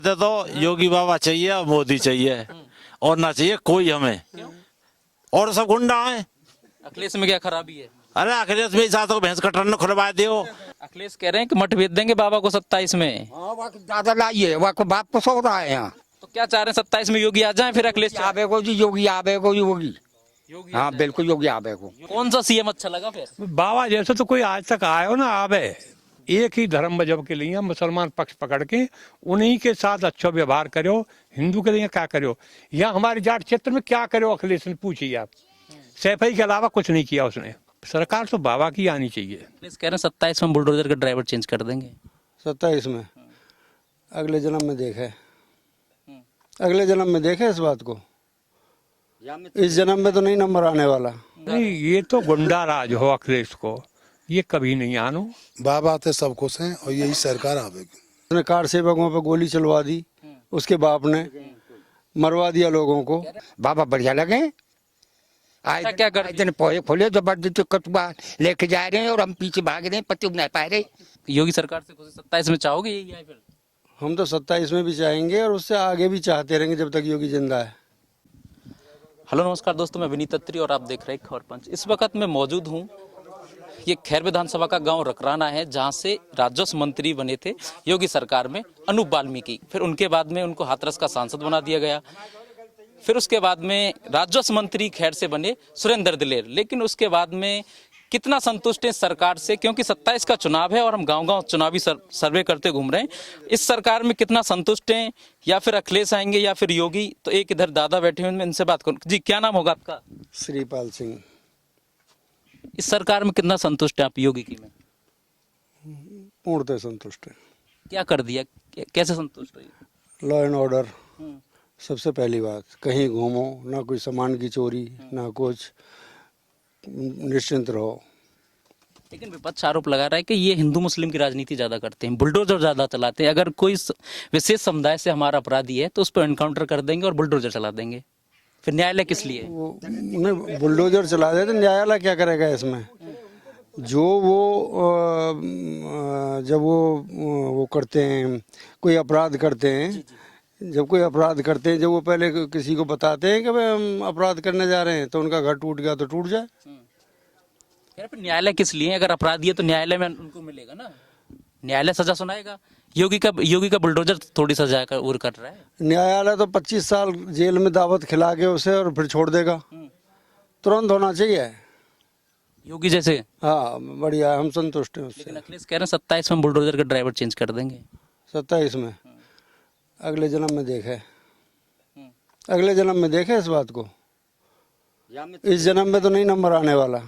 तो योगी बाबा चाहिए और मोदी चाहिए और ना चाहिए कोई हमें। और सब गुंडा है। अखिलेश में क्या खराबी है? अरे अखिलेश भाई साथ भैंस कटरन खुलवा दियो। अखिलेश कह रहे हैं कि मठ भेज देंगे बाबा को 27 में। हाँ वहाँ ज्यादा लाइए वहाँ को बाप को सो रहा है यहाँ। तो क्या चाह रहे हैं 27 में योगी आ जाए फिर अखिलेश आबे को जी योगी आबे को योगी। योगी हाँ बिल्कुल योगी आबे को। कौन सा सीएम अच्छा लगा फिर? बाबा जैसे तो कोई आज तक आयो ना आवे। एक ही धर्म मजहब के लिए मुसलमान पक्ष पकड़ के उन्हीं के साथ अच्छा व्यवहार करो। हिंदू के लिए क्या करो या हमारे जाट क्षेत्र में क्या करो अखिलेश ने पूछिए आप। सैफई के अलावा कुछ नहीं किया उसने। सरकार तो बाबा की आनी चाहिए। अखिलेश कह रहे हैं 27 में बुलडोजर का ड्राइवर चेंज कर देंगे। 27 में अगले जन्म में देखे। अगले जन्म में देखे इस बात को। इस जन्म में तो नहीं नंबर आने वाला। नहीं ये तो गुंडा राज हो अखिलेश को ये कभी नहीं आनो। बाबा आते सब खुश हैं और यही सरकार आवेगी। उसने कार सेवकों पर गोली चलवा दी। उसके बाप ने मरवा दिया लोगों को। बाबा बढ़िया लगे। आज क्या कर आज दिन पोहे खोले जबरदस्ती कटुआ लेके जा रहे हैं और हम पीछे भाग रहे हैं पति नहीं पा रहे। योगी सरकार से खुशी 27 में चाहोगे यही है फिर? हम तो 27 में भी चाहेंगे और उससे आगे भी चाहते रहेंगे जब तक योगी जिंदा है। हेलो नमस्कार दोस्तों, मैं विनीत अत्री और आप देख रहे हैं खबर पंच। इस वक्त मैं मौजूद हूँ ये खैर विधानसभा का गांव रकराना है जहां से राजस्व मंत्री बने थे योगी सरकार में अनूप वाल्मीकि। फिर उनके बाद में उनको हाथरस का सांसद बना दिया गया। फिर उसके बाद में राजस्व मंत्री खैर से बने सुरेंद्र दिलेर। लेकिन उसके बाद में कितना संतुष्ट हैं सरकार से, क्योंकि 27 का चुनाव है और हम गांव-गांव चुनावी सर्वे करते घूम रहे हैं। इस सरकार में कितना संतुष्ट हैं या फिर अखिलेश आएंगे या फिर योगी? तो एक इधर दादा बैठे हुए हैं, इनसे बात करूं। जी क्या नाम होगा आपका? श्रीपाल सिंह। इस सरकार में कितना संतुष्ट है आप योगी की में? पूर्णतः संतुष्ट है। क्या कर दिया, कैसे संतुष्ट है? लॉ एंड ऑर्डर सबसे पहली बात। कहीं घूमो ना कोई सामान की चोरी ना कुछ, निश्चिंत रहो। लेकिन विपक्ष आरोप लगा रहा है कि ये हिंदू मुस्लिम की राजनीति ज्यादा करते हैं, बुलडोजर ज्यादा चलाते हैं। अगर कोई विशेष समुदाय से हमारा अपराधी है तो उस पर एनकाउंटर कर देंगे और बुलडोजर चला देंगे। फिर न्यायालय किस लिए? वो नहीं बुलडोजर चला देते, न्यायालय क्या करेगा इसमें? जो जब वो करते हैं, कोई अपराध करते हैं, जब कोई अपराध करते हैं, जब वो पहले किसी को बताते हैं कि भाई हम अपराध करने जा रहे हैं, तो उनका घर टूट गया तो टूट जाए। यार फिर न्यायालय किस लिए? अगर अपराधी है तो न्यायालय में उनको मिलेगा ना, न्यायालय सजा सुनाएगा। योगी का बुलडोजर थोड़ी सजा कर रहा है। न्यायालय तो 25 साल जेल में दावत खिला के उसे और फिर छोड़ देगा। तुरंत होना चाहिए। योगी जैसे? हाँ बढ़िया, हम संतुष्ट हैं उससे। लेकिन अखिलेश कह रहे हैं 27 में बुलडोजर का ड्राइवर चेंज कर देंगे। 27 में अगले जन्म में देखे। अगले जन्म में देखे इस बात को। इस जन्म में तो नहीं नंबर आने वाला।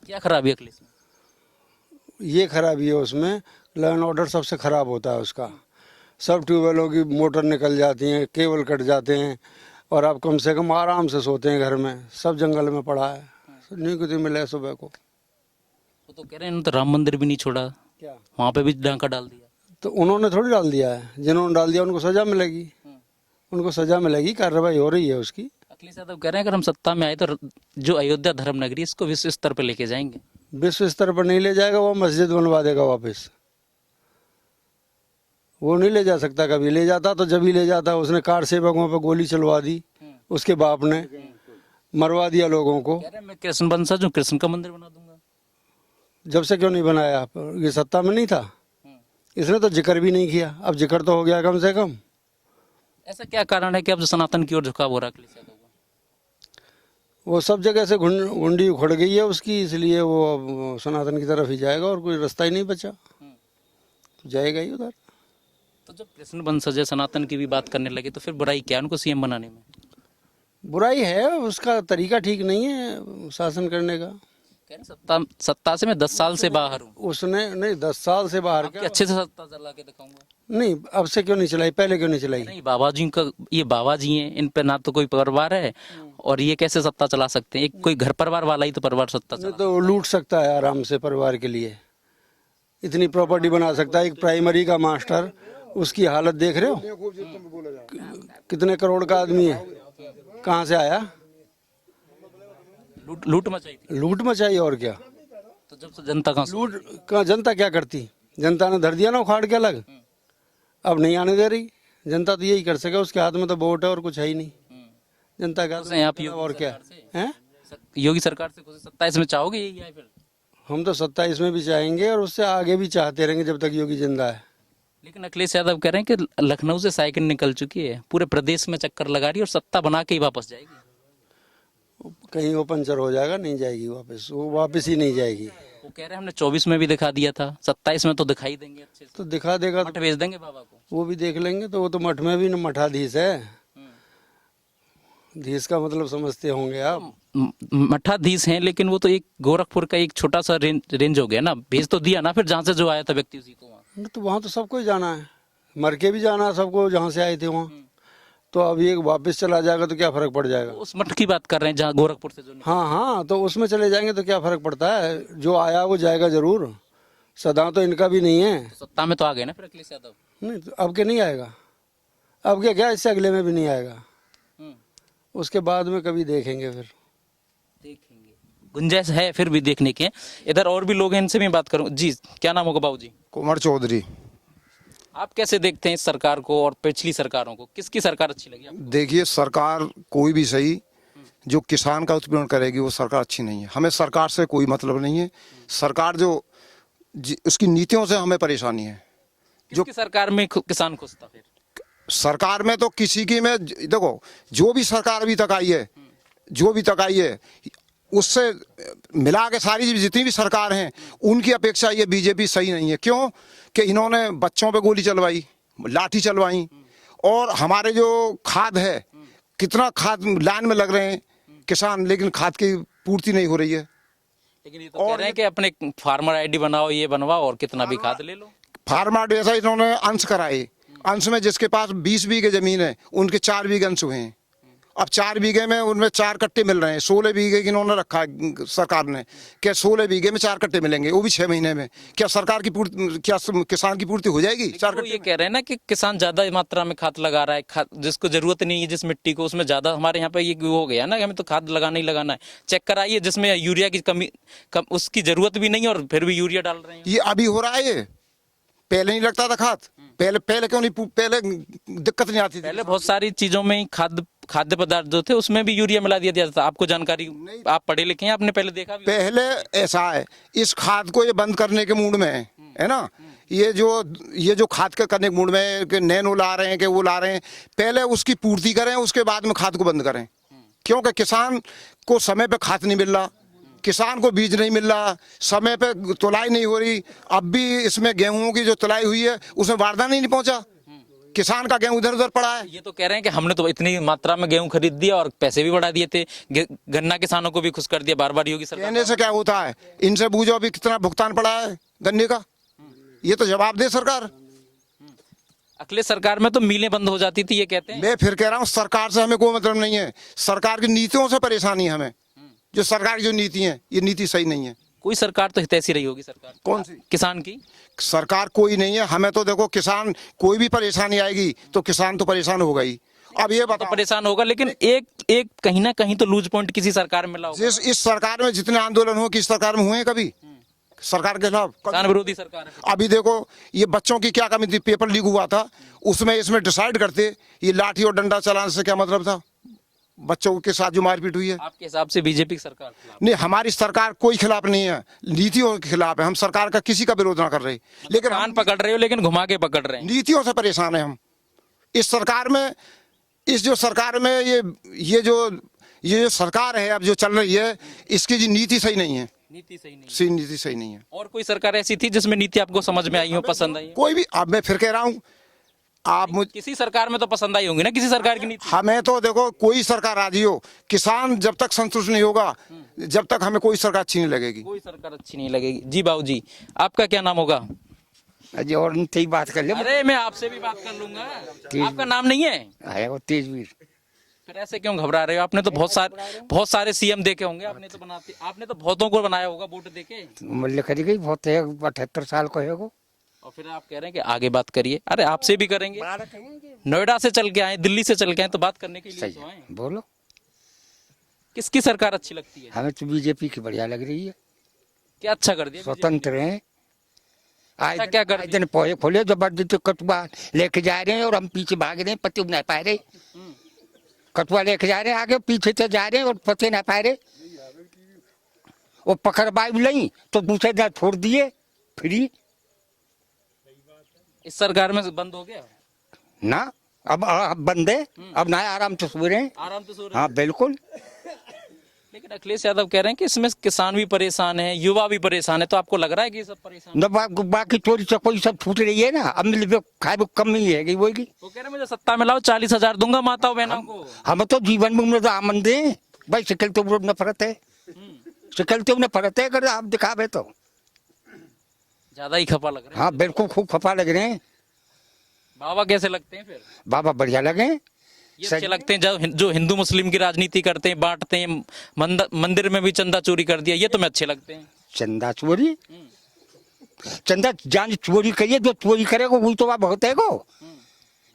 क्या खराबी अखिलेश में? ये खराबी है उसमें, लॉ एंड ऑर्डर सबसे खराब होता है उसका। सब ट्यूबवेलों की मोटर निकल जाती हैं, केबल कट जाते हैं और आप कम से कम आराम से सोते हैं घर में। सब जंगल में पड़ा है, नहीं कुछ मिले सुबह को। वो तो कह रहे हैं तो राम मंदिर भी नहीं छोड़ा, क्या वहां पे भी डांका डाल दिया। तो उन्होंने थोड़ी डाल दिया है, जिन्होंने डाल दिया उनको सजा मिलेगी। उनको सजा मिलेगी, कार्रवाई हो रही है उसकी। अखिलेश यादव कह रहे हैं अगर हम सत्ता में आए तो जो अयोध्या धर्म नगरी इसको विश्व स्तर पर लेके जाएंगे। विश्व स्तर पर नहीं ले जाएगा, वो मस्जिद बनवा देगा वापस। वो नहीं ले जा सकता। कभी ले जाता तो जब ही ले जाता। उसने कार सेवकों पर गोली चलवा दी। उसके बाप ने मरवा दिया लोगों को। कह रहे हैं मैं कृष्ण वंशज हूं, कृष्ण का मंदिर बना दूंगा। जब से क्यों नहीं बनाया? ये सत्ता में नहीं था, इसने तो जिक्र भी नहीं किया। अब जिक्र तो हो गया कम से कम। ऐसा क्या कारण है कि अब जो सनातन की ओर झुकाव हो रहा है अखिलेश यादव का? वो सब जगह से गुंडी उखड़ गई है उसकी, इसलिए वो अब सनातन की तरफ ही जाएगा और कोई रास्ता ही नहीं बचा। जाएगा ही उधर। तो जब कृष्ण वंशज है, सनातन की भी बात करने लगे तो फिर बुराई क्या उनको सीएम बनाने में? बुराई है, उसका तरीका ठीक नहीं है शासन करने का। कह रहे सत्ता से मैं 10 साल से बाहर हूँ। उसने नहीं 10 साल से बाहर क्या अच्छे से सत्ता चला के दिखाऊंगा। नहीं, अब से क्यों नहीं चलाई? पहले क्यों नहीं चलाई? नहीं, बाबा जी का, ये बाबा जी हैं, इन पे ना तो कोई परिवार है और ये कैसे सत्ता चला सकते हैं? एक कोई घर परिवार वाला ही तो परिवार सत्ता चला। तो लूट सकता है आराम से परिवार के लिए, इतनी प्रॉपर्टी बना सकता है। एक प्राइमरी का मास्टर, उसकी हालत देख रहे हो, कितने करोड़ का आदमी है, कहाँ से आया? लूट मचाई थी। लूट मचाई और क्या। तो जब से जनता का लूट का जनता क्या करती? जनता ने धर दिया ना उखाड़ के अलग। अब नहीं आने दे रही जनता, तो यही कर सके, उसके हाथ में तो वोट है और कुछ है ही नहीं। जनता का खुश हैं आप योगी और क्या सरकार से? है। योगी सरकार से खुश हैं? 27 में चाहोगे यही आए फिर? हम तो 27 में भी चाहेंगे और उससे आगे भी चाहते रहेंगे जब तक योगी जिंदा है। लेकिन अखिलेश यादव कह रहे हैं कि लखनऊ से साइकिल निकल चुकी है, पूरे प्रदेश में चक्कर लगा रही है और सत्ता बना के ही वापस जाएगी। कहीं वो पंचर हो जाएगा, नहीं जाएगी वापस, वो वापस ही नहीं जाएगी। वो कह रहे हैं हमने 24 में भी दिखा दिया था, 27 में तो दिखाई देंगे अच्छे से, तो दिखा देगा मठ तो भेज देंगे बाबा को। वो भी देख लेंगे। तो वो तो मठ में भी न मठाधीश है, धीश का मतलब समझते होंगे आप। मठाधीश हैं, लेकिन वो तो एक गोरखपुर का एक छोटा सा रेंज हो गया ना, भेज तो दिया ना फिर जहाँ से जो आया था व्यक्ति उसी को वहाँ। तो वहाँ तो सबको ही जाना है, मर के भी जाना है सबको जहाँ से आए थे वहाँ। तो अब ये वापस चला जाएगा तो क्या फर्क पड़ जाएगा। उस मठ की बात कर रहे हैं जहाँ गोरखपुर से जो निकला। हाँ हाँ, तो उसमें चले जाएंगे तो क्या फर्क पड़ता है, जो आया वो जाएगा जरूर। सदा तो इनका भी नहीं है। सत्ता में तो आ गए ना फिर अखिलेश यादव। नहीं तो अब के नहीं आएगा, अब के क्या, इससे अगले में भी नहीं आएगा, उसके बाद में कभी देखेंगे फिर। देखेंगे, गुंजाइश है फिर भी देखने के। इधर और भी लोग हैं, इनसे भी बात करूँ। जी क्या नाम होगा बाबू जी? कुमार चौधरी। आप कैसे देखते हैं इस सरकार को और पिछली सरकारों को? किसकी सरकार अच्छी लगी आपको? देखिए, सरकार कोई भी सही, जो किसान का उत्पीड़न करेगी वो सरकार अच्छी नहीं है। हमें सरकार से कोई मतलब नहीं है। सरकार जो उसकी नीतियों से हमें परेशानी है। किसकी सरकार में किसान खुश था फिर? सरकार में तो किसी की में देखो, जो भी सरकार अभी तक आई है, जो भी तक आई है, उससे मिला के सारी जितनी भी सरकार हैं उनकी अपेक्षा ये बीजेपी सही नहीं है। क्यों कि इन्होंने बच्चों पे गोली चलवाई, लाठी चलवाई, और हमारे जो खाद है, कितना खाद लाइन में लग रहे हैं किसान, लेकिन खाद की पूर्ति नहीं हो रही है। लेकिन ये तो कह रहे हैं कि अपने फार्मर आईडी बनाओ, ये बनवाओ और कितना भी खाद ले लो। फार्मर जैसा इन्होंने अंश कराए, अंश में जिसके पास 20 बीघे जमीन है उनके 4 बीघे अंश हुए हैं। अब 4 बीघे में उनमें 4 कट्टे मिल रहे हैं। 16 बीघे की इन्होंने रखा है सरकार ने, क्या 16 बीघे में 4 कट्टे मिलेंगे, वो भी 6 महीने में। क्या सरकार की पूर्ति, क्या किसान की पूर्ति हो जाएगी 4 वो कट्टे? ये कह रहे हैं ना कि किसान ज्यादा मात्रा में खाद लगा रहा है, जिसको जरूरत नहीं है, जिस मिट्टी को, उसमें ज्यादा। हमारे यहाँ पे ये हो गया ना कि हमें तो खाद लगाना ही लगाना है। चेक कराइए, जिसमें यूरिया की कमी उसकी जरूरत भी नहीं है और फिर भी यूरिया डाल रहे हैं। ये अभी हो रहा है, ये पहले नहीं लगता था खाद। पहले क्यों नहीं, पहले दिक्कत नहीं आती थी। पहले बहुत सारी चीजों में खाद्य पदार्थ जो थे उसमें भी यूरिया मिला दिया जाता था। आपको जानकारी, आप पढ़े लिखे हैं, आपने पहले देखा भी। पहले ऐसा है, इस खाद को ये बंद करने के मूड में है ना। ये जो खाद के करने के मूड में है कि नैनो ला रहे हैं कि वो ला रहे हैं, पहले उसकी पूर्ति करें, उसके बाद में खाद को बंद करें। क्योंकि किसान को समय पे खाद नहीं मिल रहा, किसान को बीज नहीं मिल रहा, समय पे तुलाई नहीं हो रही। अब भी इसमें गेहूं की जो तुलाई हुई है उसमें बारदाना नहीं पहुंचा, किसान का गेहूं इधर उधर पड़ा है। ये तो कह रहे हैं कि हमने तो इतनी मात्रा में गेहूं खरीद दिया और पैसे भी बढ़ा दिए थे, गन्ना किसानों को भी खुश कर दिया बार योगी सरकार। कहने से क्या होता है, इनसे बूझो अभी कितना भुगतान पड़ा है गन्ने का, ये तो जवाब दे सरकार। अखिलेश सरकार में तो मिलें बंद हो जाती थी, ये कहते हैं। मैं फिर कह रहा हूँ, सरकार से हमें कोई मतलब नहीं है, सरकार की नीतियों से परेशानी है हमें। जो सरकार की जो नीति है, ये नीति सही नहीं है। कोई सरकार तो हितैषी रही होगी सरकार। कौन सी? किसान की सरकार कोई नहीं है। हमें तो देखो, किसान कोई भी परेशानी आएगी तो किसान तो परेशान होगा ही। अब ये तो बताओ, परेशान होगा, लेकिन एक कहीं ना कहीं तो लूज पॉइंट किसी सरकार में मिला होगा। इस सरकार में जितने आंदोलन हो, किस सरकार में हुए हैं कभी सरकार के खिलाफ? किसान विरोधी सरकार है। अभी देखो, ये बच्चों की क्या कमी थी, पेपर लीक हुआ था, उसमें इसमें डिसाइड करते, ये लाठी और डंडा चलाने से क्या मतलब था? बच्चों के साथ जो मारपीट हुई है। आपके हिसाब से बीजेपी की सरकार खिलाफ? नहीं, हमारी सरकार कोई खिलाफ नहीं है, नीतियों के खिलाफ है। हम सरकार का किसी का विरोध ना कर रहे, लेकिन कान पकड़ रहे हो, लेकिन घुमा के पकड़ रहे हैं। नीतियों से परेशान है हम। इस सरकार में, इस जो सरकार में ये जो सरकार है अब जो चल रही है, इसकी जो नीति सही नहीं है। नीति सही नहीं, नीति सही नहीं है। और कोई सरकार ऐसी थी जिसमें नीति आपको समझ में आई हो, पसंद आई हो? कोई भी, अब मैं फिर कह रहा हूँ, आप किसी सरकार में तो पसंद आई होंगी ना, किसी सरकार की नीति। हमें तो देखो, कोई सरकार राजी हो, किसान जब तक संतुष्ट नहीं होगा, जब तक हमें कोई सरकार अच्छी नहीं लगेगी। कोई सरकार अच्छी नहीं लगेगी। जी बाबू जी, आपका क्या नाम होगा? अजय और उनसे ही बात कर ले। अरे मैं आपसे भी बात कर लूंगा। आपका नाम नहीं है? है वो तेजवीर। फिर ऐसे क्यों घबरा रहे हो? आपने तो बहुत सारे सीएम देखे होंगे, आपने तो बहुतों को बनाया होगा वोट देके। मूल्य खरी गई बहुत है, 78 साल को है वो। और फिर आप कह रहे हैं कि आगे बात करिए। अरे आपसे भी करेंगे, नोएडा से चल के आए, दिल्ली से चल के आए, तो बात करने के लिए तो आए। बोलो, किसकी सरकार अच्छी लगती है? हमें तो बीजेपी की बढ़िया लग रही है। क्या अच्छा कर दिया? स्वतंत्र है, अच्छा, क्या कर आए दिन पोहे खोले जबरदस्ती कटुआ लेके जा रहे हैं और हम पीछे भाग रहे हैं, पति नहीं पा रहे। कटुआ लेके जा रहे हैं आगे, पीछे से जा रहे हैं और पते नहीं पा रहे। वो पकड़ बाई नहीं तो दूसरे दिन छोड़ दिए फ्री। इस सरकार में बंद हो गया ना अब बंद है, अब ना आराम से सो रहे हैं। आराम से सो रहे हाँ बिल्कुल। लेकिन अखिलेश यादव कह रहे हैं कि इसमें किसान भी परेशान है, युवा भी परेशान है, तो आपको लग रहा है कि ये सब परेशान न बाकी चोरी चकोरी सब छूट रही है ना, अब मिल खाए कम नहीं है वो की। वो कह रहे हैं मुझे सत्ता में लाओ 40,000 दूंगा माताओं बहनों को। हम तो जीवन में उम्र आमन दे भाई, शिकल तो नफरत है, शिकल तो नफरत है अगर आप दिखावे तो। ज्यादा ही खपा लग रहे हैं। हाँ बिल्कुल खूब खपा लग रहे हैं। बाबा कैसे लगते हैं फिर? बाबा बढ़िया लगे। ये अच्छे लगते हैं जो हिंदू मुस्लिम की राजनीति करते हैं, बांटते हैं, मंदिर में भी चंदा चोरी कर दिया, ये तो मैं अच्छे लगते हैं। चंदा चोरी, चंदा जान चोरी करिए, जो चोरी करेगा वही तो वहाँ बहुत है गो,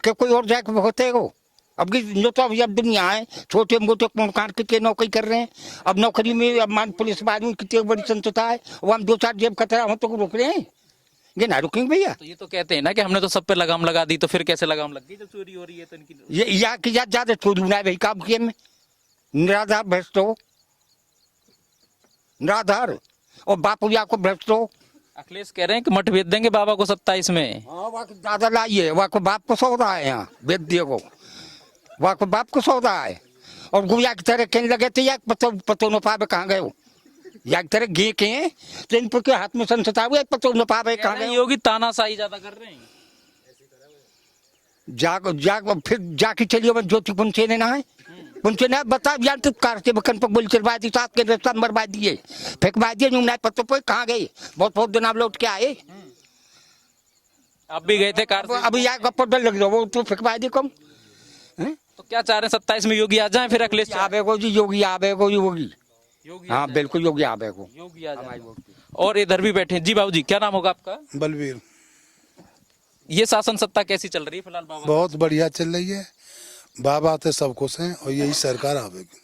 कि कोई और जाके बहुत है गो। अब जो तो अब दुनिया है, छोटे मोटे मकान की नौकरी कर रहे हैं। अब नौकरी में अब मान पुलिस बाजू कितनी बड़ी संस्था है, वो हम 2-4 जेब कतरा हम तो रोक रहे हैं, ये ना रुकेंगे भैया। तो ये तो कहते हैं ना कि हमने तो सब पे लगाम लगा दी, तो फिर कैसे लगाम लग गई जब चोरी हो रही है तो इनकी? ये या कि ज्यादा चोरी ना भाई काम किए में निराधार भ्रष्ट हो, निराधार और बापू या को भ्रष्ट हो। अखिलेश कह रहे हैं कि मठ भेज देंगे बाबा को 27 में। हाँ वहाँ को दादा लाइए, वहाँ को बाप को सौदा है, यहाँ भेज दिए को वहाँ को बाप को सौदा है। और गुड़िया की तरह कहने लगे थे या पतो न पावे कहाँ गए हो, या की तरह गे के हैं तो इन के हाथ में संसता हुआ पतो न पावे कहाँ गए हो। योगी तानाशाही ज्यादा कर रहे हैं। जाग फिर जाके चलिए ज्योति पुंचे ने ना है, पुंचे ने बता यार तो कार के बकन पर गोली चलवा दी, साथ के रास्ता मरवा दिए, फेंकवा दिए, ना पतो पे कहाँ गए। बहुत दिन आप लौट के आए, आप भी गए थे कार से? अभी यहाँ गप्पा डर लग रहा वो तो फेंकवा दी कम। तो क्या चाह रहे हैं 27 में योगी आ जाए फिर? अखिलेश आवेगो जी, योगी आवेगो, योगी योगी हाँ बिल्कुल योगी आवेगो, योगी आ जाए। और इधर भी बैठे हैं। जी बाबूजी, क्या नाम होगा आपका? बलवीर। ये शासन सत्ता कैसी चल रही है फिलहाल बाबा? बहुत बढ़िया चल रही है, बाबा आते सब खुश हैं और यही सरकार आवेगी।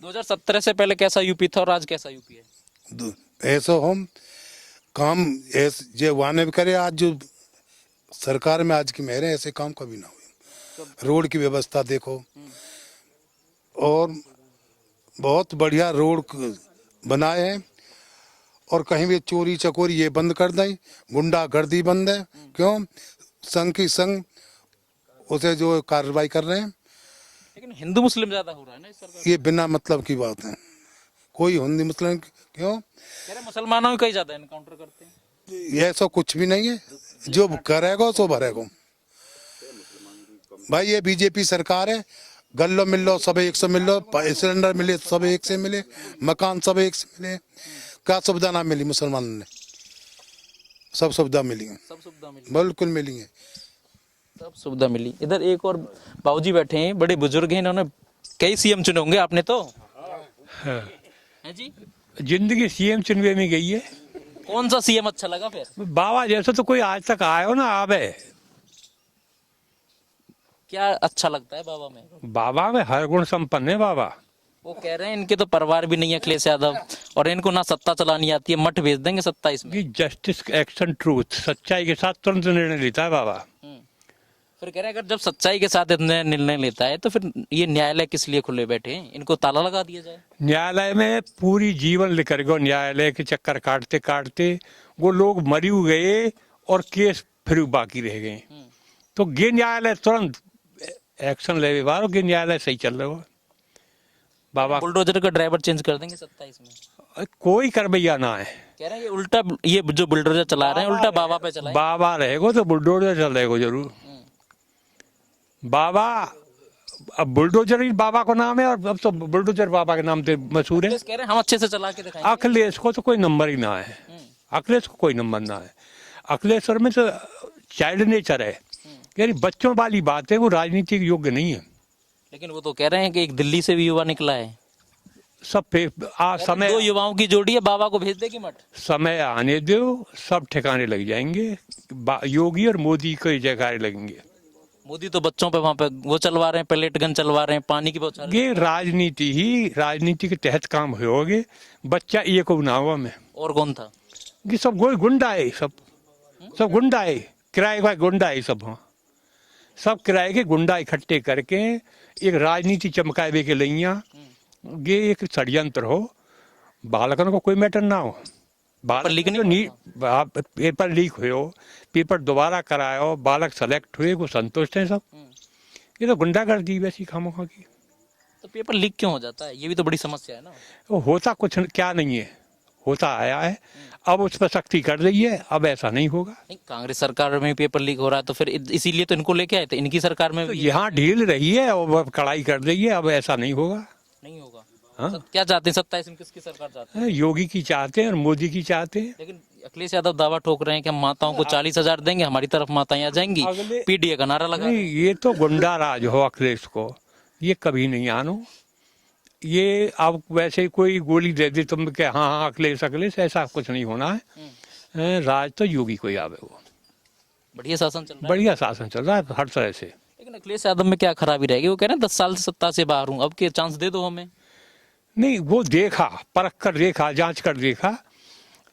2017 से पहले कैसा यूपी था और आज कैसा यूपी है? ऐसा हम काम ऐसे जो वाने भी करे, आज जो सरकार में आज की मेहर है, ऐसे काम कभी ना हुए। रोड की व्यवस्था देखो, और बहुत बढ़िया रोड बनाए हैं, और कहीं भी चोरी चकोरी ये बंद कर दें, गुंडागर्दी बंद है। क्यों? संघ की संघ उसे जो कार्रवाई कर रहे हैं। लेकिन हिंदू मुस्लिम ज्यादा हो रहा है ना इस सरकार? ये बिना मतलब की बात है, कोई हिंदू मुस्लिम क्यों? कह रहे मुसलमानों में कई ज्यादा एनकाउंटर करते हैं। ये ऐसा कुछ भी नहीं है, जो करेगा सो भरेगा भाई। ये बीजेपी सरकार है, गल्लो मिल सब एक से मिल लो, सिलेंडर मिले सब एक से मिले, मकान सब एक से मिले, क्या सुविधा ना मिली मुसलमानों ने? सब सुविधा मिली है, सब सुविधा मिली, बिल्कुल मिली है, सब सुविधा मिली। इधर एक और बाबूजी बैठे हैं, बड़े बुजुर्ग हैं, इन्होंने कई सीएम चुने होंगे आपने तो? है जी? जिंदगी सीएम चुनवे में गई है। कौन सा सीएम अच्छा लगा फिर? बाबा जैसे तो कोई आज तक आया हो ना आवे। क्या अच्छा लगता है बाबा में? बाबा में हर गुण संपन्न है बाबा। वो कह रहे हैं इनके तो परिवार भी नहीं है अखिलेश यादव, और इनको ना सत्ता चलानी आती है, मठ भेज देंगे 27 में। कि जस्टिस एक्शन ट्रूथ, सच्चाई के साथ तुरंत निर्णय लेता है बाबा। फिर कह रहे हैं अगर जब सच्चाई के साथ इतने निर्णय लेता है तो फिर ये न्यायालय किस लिए खुले बैठे हैं? इनको ताला लगा दिया जाए। न्यायालय में पूरी जीवन लेकर गए, न्यायालय के चक्कर काटते काटते वो लोग मरी गए और केस फिर बाकी रह गए। तो ये न्यायालय तुरंत एक्शन ले बार, ये न्यायालय सही चल रहा हो बाबा। बुलडोजर का ड्राइवर चेंज कर देंगे 27 में। कोई करवैया ना है। कह रहे हैं ये उल्टा, ये जो बुलडोजर चला रहे हैं उल्टा बाबा पे चलाए। बाबा रहेगा तो बुलडोजर चल रहेगा जरूर। बाबा, अब बुलडोजर ही बाबा को नाम है, और अब तो बुलडोजर बाबा के नाम से मशहूर है। कह रहे हैं हम अच्छे से चला के दिखाएंगे। अखिलेश को तो कोई नंबर ही ना है, अखिलेश को कोई नंबर ना है। अखिलेश्वर में तो चाइल्ड नेचर है, यानी बच्चों वाली बात है, वो राजनीति के योग्य नहीं है। लेकिन वो तो कह रहे हैं कि एक दिल्ली से भी युवा निकला है। सब समय, 2 युवाओं की जोड़ी है, बाबा को भेज देगी मठ। समय आने दो, सब ठिकाने लग जाएंगे। योगी और मोदी को जयकारे लगेंगे। मोदी तो बच्चों पे वहां पे वो चलवा रहे हैं, पेलेट गन चलवा रहे हैं, पानी की बौछार। ये राजनीति ही, राजनीति के तहत काम होगे। बच्चा ये को बनावा में, और कौन था? ये सब गोई गुंडा है सब। सब गुंडा है, किराए का गुंडा है सब। हाँ, सब किराए के गुंडा इकट्ठे करके एक राजनीति चमकावे के लिए ये एक षड्यंत्र हो। बालकन को कोई मैटर ना हो, बालक लीक नहीं जो पेपर लीक हो, पेपर दोबारा करायो, बालक सेलेक्ट हुए, वो संतुष्ट है सब। ये तो गुंडागर्दी वैसी खामोखा की। तो पेपर लीक क्यों हो जाता है, ये भी तो बड़ी समस्या है ना। वो होता कुछ क्या नहीं है, होता आया है, अब उस पर सख्ती कर रही है, अब ऐसा नहीं होगा। नहीं, कांग्रेस सरकार में पेपर लीक हो रहा है तो फिर इसीलिए तो इनको लेके आए थे, इनकी सरकार में तो भी यहाँ ढील रही है और अब कड़ाई कर रही है, अब ऐसा नहीं होगा। नहीं होगा। हाँ? क्या चाहते हैं 27 में, किसकी सरकार चाहते हैं? योगी की चाहते हैं और मोदी की चाहते हैं। लेकिन अखिलेश यादव दावा ठोक रहे हैं कि हम माताओं को 40,000 देंगे, हमारी तरफ माताएं आ जाएंगी, पीडीए का नारा लगा। नहीं, ये तो गुंडा राज हो अखिलेश को, ये कभी नहीं आनो। ये अब वैसे कोई गोली दे दे तुम के हाँ हाँ अखिलेश अखिलेश, ऐसा कुछ नहीं होना है। राज तो योगी को ही आवे, वो बढ़िया शासन चल रहा है। बढ़िया शासन चल रहा है हर तरह से। लेकिन अखिलेश यादव में क्या खराबी रहेगी, वो कह रहे हैं 10 साल से सत्ता से बाहर हूँ, अब के चांस दे दो हमें। नहीं, वो देखा, परख कर देखा, जांच कर देखा।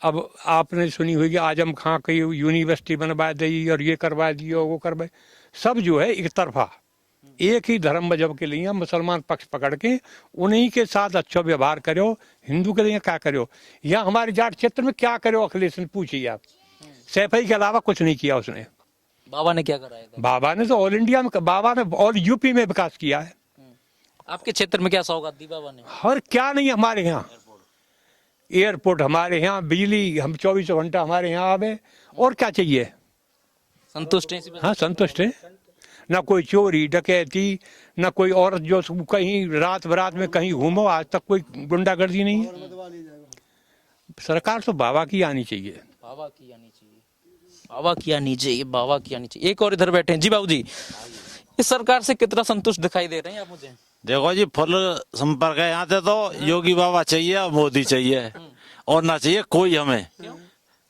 अब आपने सुनी होगी आजम खां की यूनिवर्सिटी बनवा दी और ये करवा दी और वो करवा, सब जो है एक तरफा, एक ही धर्म मजहब के लिए मुसलमान पक्ष पकड़ के उन्हीं के साथ अच्छा व्यवहार करो, हिंदू के लिए क्या करो, या हमारे जाट क्षेत्र में क्या करो अखिलेश ने, पूछिए आप। सैफई के अलावा कुछ नहीं किया उसने। बाबा ने क्या कराया था? बाबा ने तो ऑल इंडिया में, बाबा ने ऑल यूपी में विकास किया है। आपके क्षेत्र में क्या सौगात दी बाबा ने? और क्या नहीं हमारे यहाँ, एयरपोर्ट हमारे यहाँ, बिजली हम 24 घंटा हमारे यहाँ आवे, और क्या चाहिए। संतुष्ट है इसी बात? हाँ, संतुष्ट है। ना कोई चोरी डकैती, ना कोई औरत जो कहीं रात बरात में कहीं घूमो, आज तक कोई गुंडागर्दी नहीं है। सरकार तो बाबा की आनी चाहिए। बाबा की आनी चाहिए, बाबा की आनी चाहिए, बाबा की आनी चाहिए। एक और इधर बैठे हैं जी, बाबू जी, इस सरकार से कितना संतुष्ट दिखाई दे रहे हैं आप मुझे? देखो जी, फुल संपर्क है यहाँ से तो। योगी बाबा चाहिए और मोदी चाहिए, और ना चाहिए कोई हमें।